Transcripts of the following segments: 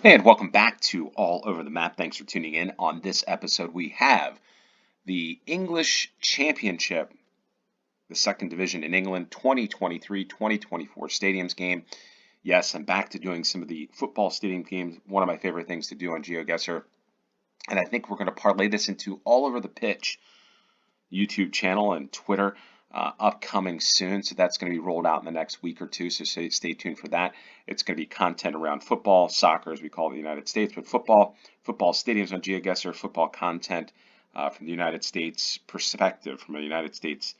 Hey, and welcome back to All Over the Map. Thanks for tuning in. On this episode, we have the English Championship, the second division in England, 2023-2024 stadiums game. Yes, I'm back to doing some of the football stadium games, one of my favorite things to do on GeoGuessr. And I think we're going to parlay this into All Over the Pitch YouTube channel and Twitter upcoming soon. So that's going to be rolled out in the next week or two. So stay tuned for that. It's going to be content around football, soccer, as we call it in the United States, but football stadiums on GeoGuessr, football content from the United States perspective, from a United States,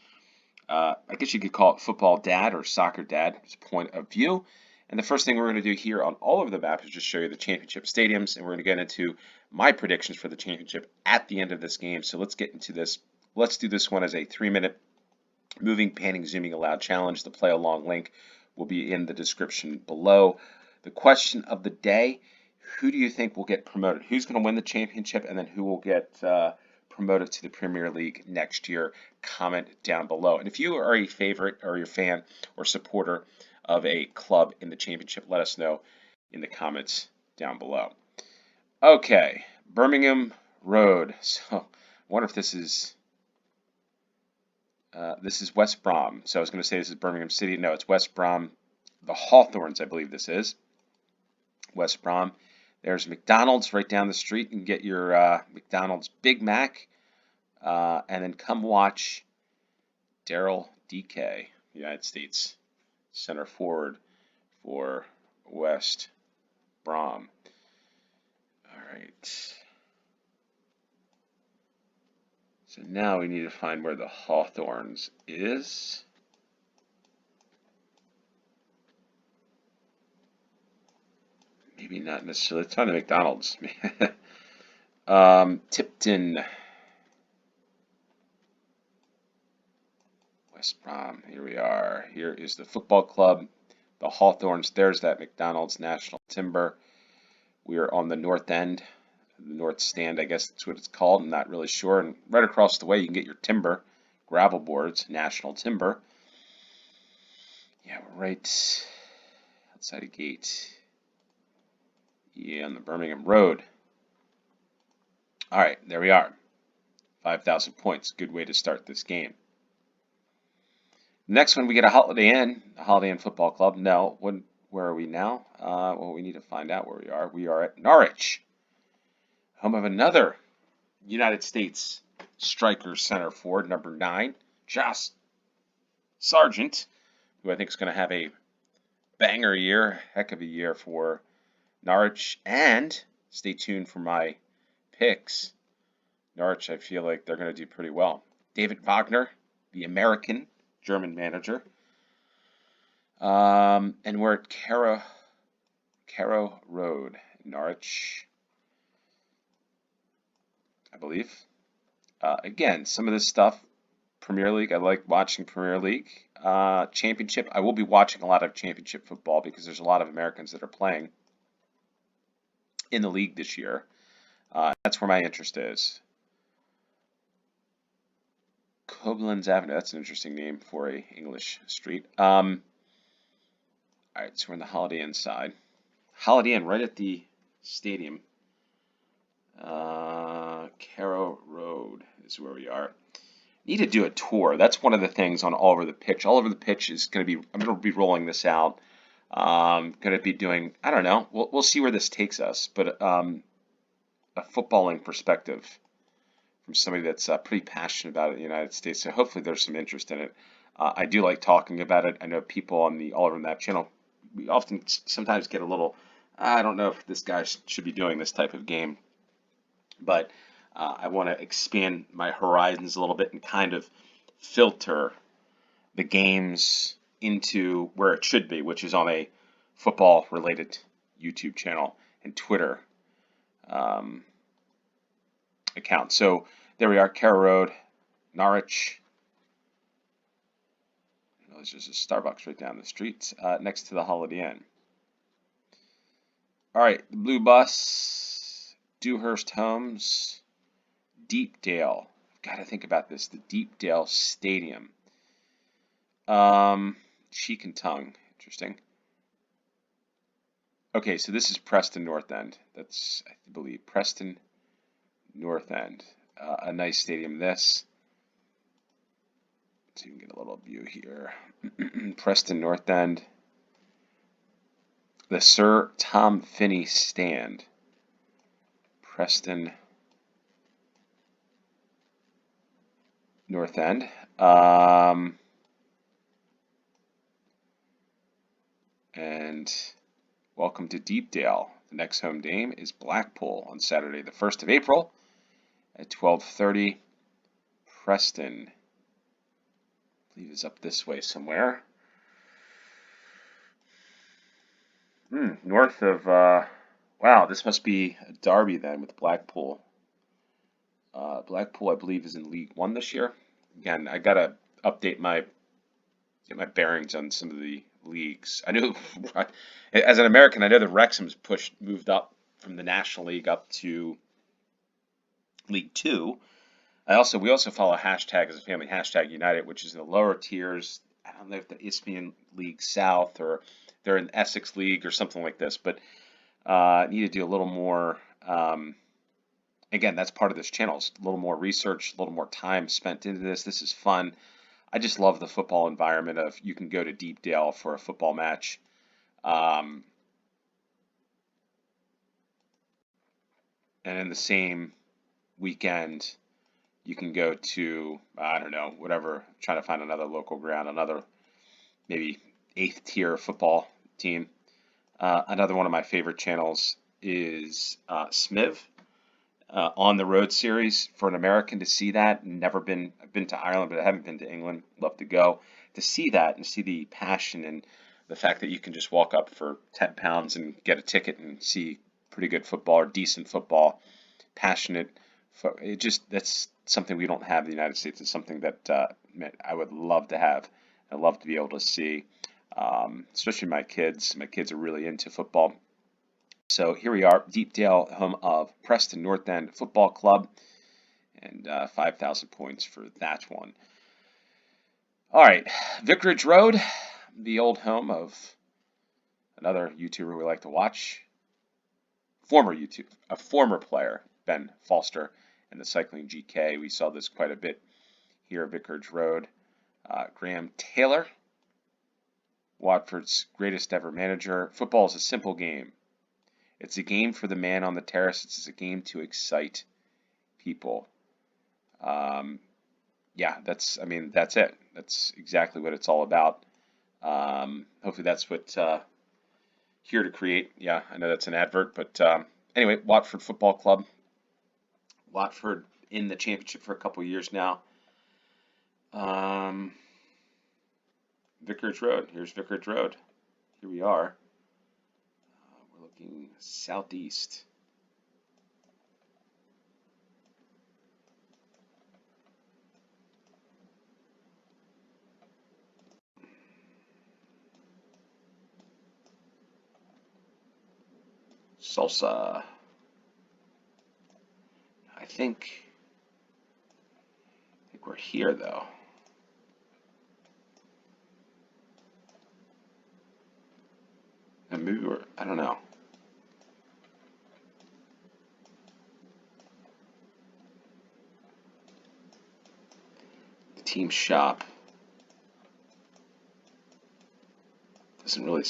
I guess you could call it football dad or soccer dad's point of view. And the first thing we're going to do here on All Over the Map is just show you the championship stadiums, and we're going to get into my predictions for the championship at the end of this game. So let's get into this. Let's do this one as a 3-minute moving, panning, zooming allowed challenge. The play along link will be in the description below. The question of the day: who do you think will get promoted? Who's going to win the championship, and then who will get promoted to the Premier League next year? Comment down below. And if you are a favorite or your fan or supporter of a club in the championship, let us know in the comments down below. Okay, Birmingham Road. So I wonder if this is West Brom. So I was going to say this is Birmingham City. No, it's West Brom. The Hawthorns, I believe this is. West Brom. There's McDonald's right down the street. You can get your McDonald's Big Mac. And then come watch Daryl DK, United States center forward for West Brom. All right. So now we need to find where the Hawthorns is. Maybe not necessarily. It's on the McDonald's. Tipton. West Brom. Here we are. Here is the football club. The Hawthorns. There's that McDonald's National Timber. We are on the north end. The north stand, I guess that's what it's called. I'm not really sure. And right across the way, you can get your timber, gravel boards, National Timber. Yeah, we're right outside a gate. Yeah, on the Birmingham Road. All right, there we are. 5,000 points. Good way to start this game. Next one, we get a Holiday Inn Football Club. No, where are we now? Well, we need to find out where we are. We are at Norwich, home of another United States striker center forward, number 9, Josh Sargent, who I think is going to have a banger year, heck of a year for Norwich. And stay tuned for my picks. Norwich, I feel like they're going to do pretty well. David Wagner, the American German manager. And we're at Carrow Road, Norwich, I believe. Again, some of this stuff, Premier League, I like watching Premier League. Championship, I will be watching a lot of championship football because there's a lot of Americans that are playing in the league this year. That's where my interest is. Koblenz Avenue, that's an interesting name for a English street. All right, so we're in the Holiday Inn side. Holiday Inn right at the stadium. Carrow Road is where we are. Need to do a tour. That's one of the things on All Over the Pitch. All Over the Pitch is going to be, I'm going to be rolling this out. Going to be doing, I don't know, we'll see where this takes us, but a footballing perspective from somebody that's pretty passionate about it in the United States. So hopefully there's some interest in it. I do like talking about it. I know people on the All Over the Map channel, we often sometimes get a little, I don't know if this guy should be doing this type of game, but I want to expand my horizons a little bit and kind of filter the games into where it should be, which is on a football-related YouTube channel and Twitter account. So there we are, Carrow Road, Norwich. There's just a Starbucks right down the street next to the Holiday Inn. All right, the blue bus, Dewhurst Homes, Deepdale. Got to think about this. The Deepdale Stadium. Cheek and tongue. Interesting. Okay, so this is Preston North End. That's, I believe, Preston North End. A nice stadium, this. So you can get a little view here. Preston North End. The Sir Tom Finney Stand. Preston North End. And welcome to Deepdale. The next home game is Blackpool on Saturday, the 1st of April at 12:30. Preston, I believe, is up this way somewhere. North of, wow, this must be a derby then with Blackpool. Blackpool, I believe, is in League One this year. Again, I gotta get my bearings on some of the leagues. I knew, as an American, I know that Wrexham's moved up from the National League up to League Two. We also follow hashtag as a family, hashtag United, which is in the lower tiers. I don't know if the Isthmian League South or they're in Essex League or something like this, but need to do a little more. Again, that's part of this channel. It's a little more research, a little more time spent into this. This is fun. I just love the football environment of you can go to Deepdale for a football match. And in the same weekend, you can go to, I don't know, whatever, trying to find another local ground, another maybe 8th tier football team. Another one of my favorite channels is SMIV. On the road series for an American to see that. I've been to Ireland, but I haven't been to England. Love to go to see that and see the passion and the fact that you can just walk up for £10 and get a ticket and see pretty good football or decent football, passionate. That's something we don't have in the United States. It's something that I would love to have. I'd love to be able to see, especially my kids. My kids are really into football. So here we are, Deepdale, home of Preston North End Football Club, and 5,000 points for that one. All right, Vicarage Road, the old home of another YouTuber we like to watch, a former player, Ben Foster, in the Cycling GK. We saw this quite a bit here at Vicarage Road. Graham Taylor, Watford's greatest ever manager. Football is a simple game. It's a game for the man on the terrace. It's a game to excite people. Yeah, that's it. That's exactly what it's all about. Hopefully that's what Here to Create. Yeah, I know that's an advert, but anyway, Watford Football Club. Watford in the championship for a couple years now. Vicarage Road. Here's Vicarage Road. Here we are. We're looking southeast. Salsa. I think we're here though. And maybe I don't know. The team shop doesn't really.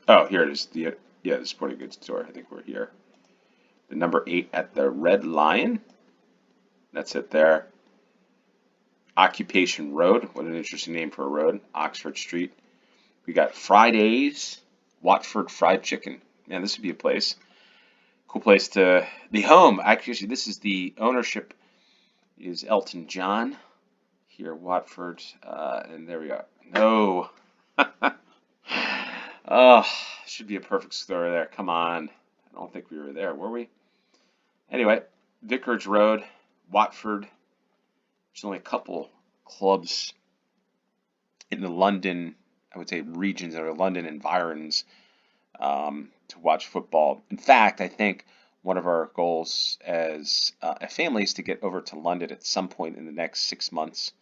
Oh, here it is. The sporting goods store. I think we're here. The number 8 at the Red Lion. That's it there. Occupation Road. What an interesting name for a road. Oxford Street. We got Fridays. Watford Fried Chicken. Man, this would be a place. Cool place to be home. Actually, this is the ownership is Elton John here, Watford, and there we are. No. Oh, should be a perfect story there. Come on. I don't think we were there, were we? Anyway, Vicarage Road, Watford. There's only a couple clubs in the London, I would say regions or London environs to watch football. In fact, I think one of our goals as a family is to get over to London at some point in the next 6 months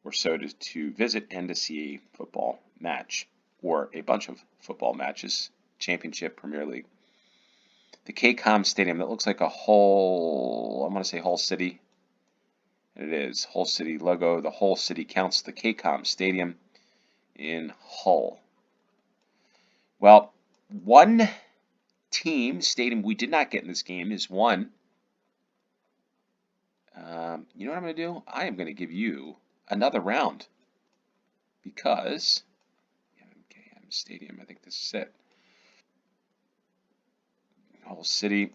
or so to visit and to see a football match or a bunch of football matches, Championship, Premier League. The KCOM Stadium, that looks like a whole, I'm going to say Hull City. And it is. Hull City logo. The Hull City counts. The KCOM Stadium in Hull. Well, one stadium we did not get in this game is one. You know what I'm going to do? I am going to give you another round because MKM Stadium, I think this is it. Hull City.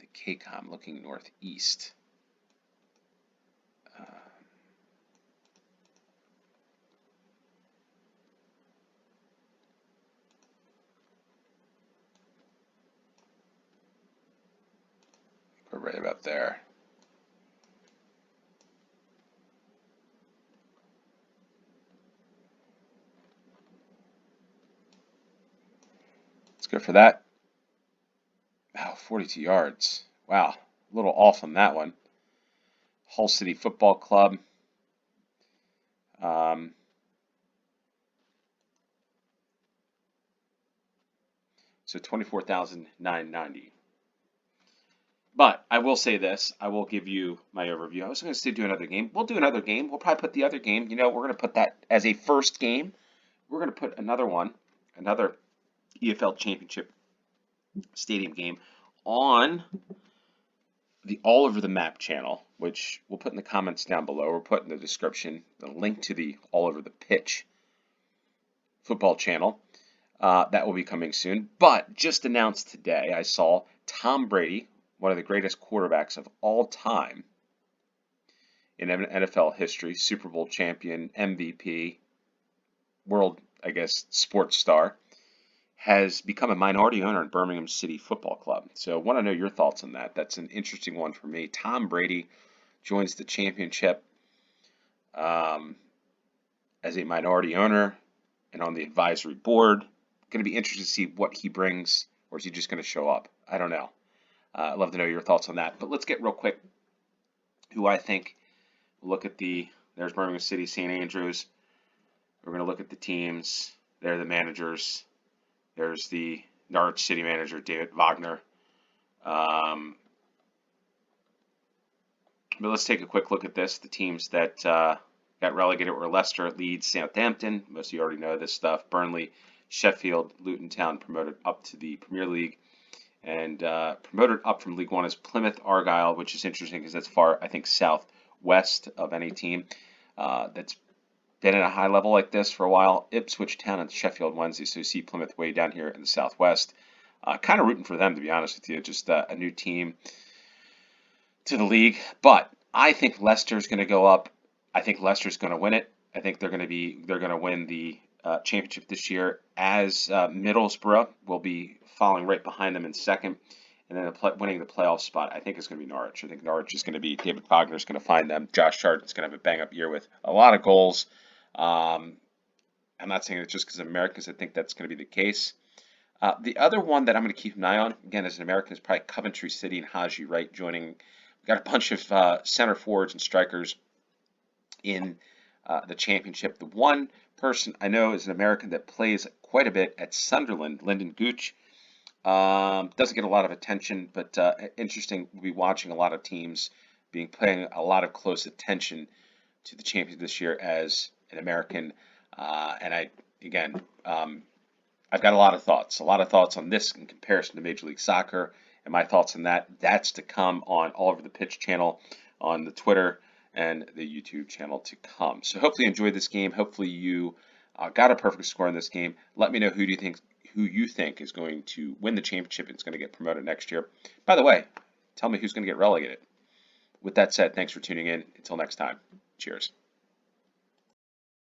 The KCOM looking northeast. We're right about there. Let's go for that. Wow, 42 yards. Wow, a little off on that one. Hull City Football Club. So 24,990. But I will say this. I will give you my overview. I was going to do another game. We'll do another game. We'll probably put the other game. You know, we're going to put that as a first game. We're going to put another one, another EFL Championship Stadium game on the All Over the Map channel, which we'll put in the comments down below. We'll put in the description the link to the All Over the Pitch football channel. That will be coming soon. But just announced today, I saw Tom Brady, one of the greatest quarterbacks of all time in NFL history, Super Bowl champion, MVP, world, I guess, sports star, has become a minority owner in Birmingham City Football Club. So I want to know your thoughts on that. That's an interesting one for me. Tom Brady joins the championship as a minority owner and on the advisory board. Going to be interesting to see what he brings, or is he just going to show up? I don't know. I'd love to know your thoughts on that. But let's get real quick who I think. Look at there's Birmingham City, St. Andrews. We're going to look at the teams. There are the managers. There's the Norwich City manager, David Wagner. But let's take a quick look at this. The teams that got relegated were Leicester, Leeds, Southampton. Most of you already know this stuff. Burnley, Sheffield, Luton Town promoted up to the Premier League. And promoted up from League One is Plymouth Argyle, which is interesting because that's far, I think, southwest of any team that's been at a high level like this for a while. Ipswich Town and Sheffield Wednesday, so you see Plymouth way down here in the southwest. Kind of rooting for them, to be honest with you. Just a new team to the league. But I think Leicester's going to go up. I think Leicester's going to win it. I think they're going to win the championship this year, as Middlesbrough will be following right behind them in second, and then winning the playoff spot. I think it's going to be Norwich. I think Norwich is going to be David Wagner's going to find them. Josh Charlton's going to have a bang up year with a lot of goals. I'm not saying it's just because of Americans. I think that's going to be the case. The other one that I'm going to keep an eye on, again, as an American, is probably Coventry City and Haji Wright joining. We've got a bunch of center forwards and strikers in the championship. The one person I know is an American that plays quite a bit at Sunderland, Lyndon Gooch. Doesn't get a lot of attention, but interesting. We'll be watching a lot of teams paying a lot of close attention to the champions this year as an American. And I've got a lot of thoughts on this in comparison to Major League Soccer, and my thoughts on that. That's to come on All Over the Pitch channel, on the Twitter and the YouTube channel to come. So hopefully you enjoyed this game. Hopefully you got a perfect score in this game. Let me know who you think is going to win the championship and is going to get promoted next year. By the way, tell me who's going to get relegated. With that said, thanks for tuning in. Until next time, cheers.